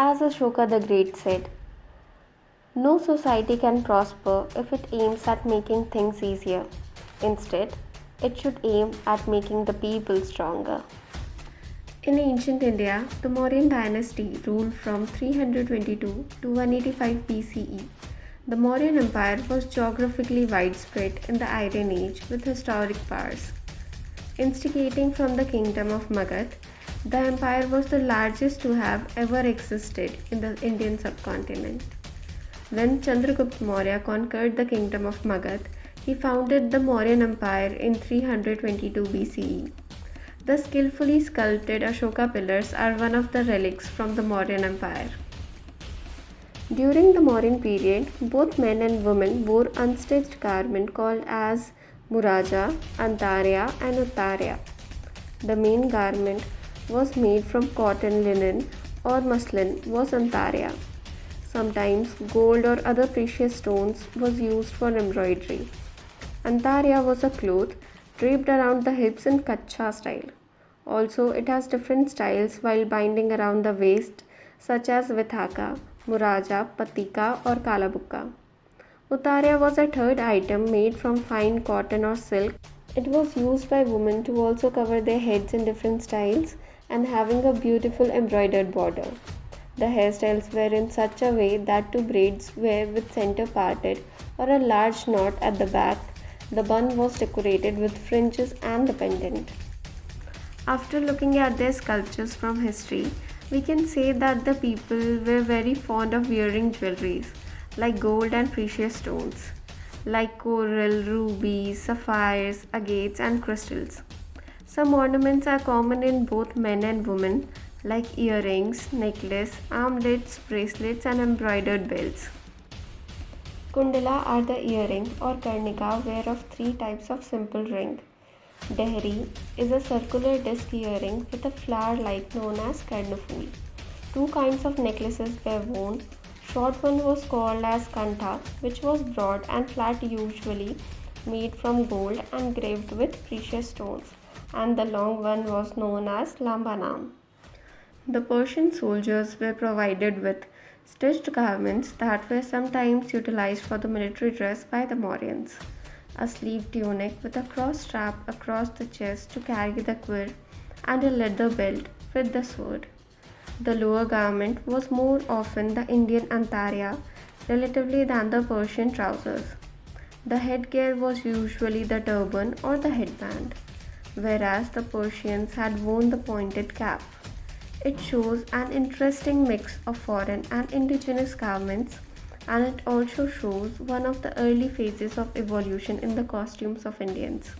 As Ashoka the Great said, no society can prosper if it aims at making things easier. Instead, it should aim at making the people stronger. In ancient India, the Mauryan dynasty ruled from 322 to 185 BCE. The Mauryan Empire was geographically widespread in the Iron Age with historic powers. Instigating from the kingdom of Magadh, the empire was the largest to have ever existed in the Indian subcontinent. When Chandragupta Maurya conquered the kingdom of Magadh, he founded the Mauryan Empire in 322 BCE. The skillfully sculpted Ashoka pillars are one of the relics from the Mauryan Empire. During the Mauryan period, both men and women wore unstitched garments called as muraja, antarya, and uttarya. The main garment was made from cotton, linen, or muslin was antarya. Sometimes gold or other precious stones was used for embroidery. Antarya was a cloth draped around the hips in kacha style. Also, it has different styles while binding around the waist, such as vithaka, muraja, patika, or kalabukka. Utarya was a third item made from fine cotton or silk. It was used by women to also cover their heads in different styles and having a beautiful embroidered border. The hairstyles were in such a way that two braids were with center parted or a large knot at the back. The bun was decorated with fringes and the pendant. After looking at their sculptures from history, we can say that the people were very fond of wearing jewelries like gold and precious stones, like coral, rubies, sapphires, agates, and crystals. Some ornaments are common in both men and women, like earrings, necklace, armlets, bracelets, and embroidered belts. Kundala are the earring or karnika ware of three types of simple ring. Dehri is a circular disc earring with a flower like known as karnaful. Two kinds of necklaces were worn. Short one was called as kantha, which was broad and flat, usually made from gold and engraved with precious stones, and the long one was known as lambanam. The Persian soldiers were provided with stitched garments that were sometimes utilized for the military dress by the Mauryans. A sleeved tunic with a cross strap across the chest to carry the quiver, and a leather belt with the sword. The lower garment was more often the Indian antarya relatively than the Persian trousers. The headgear was usually the turban or the headband, whereas the Persians had worn the pointed cap. It shows an interesting mix of foreign and indigenous garments, and it also shows one of the early phases of evolution in the costumes of Indians.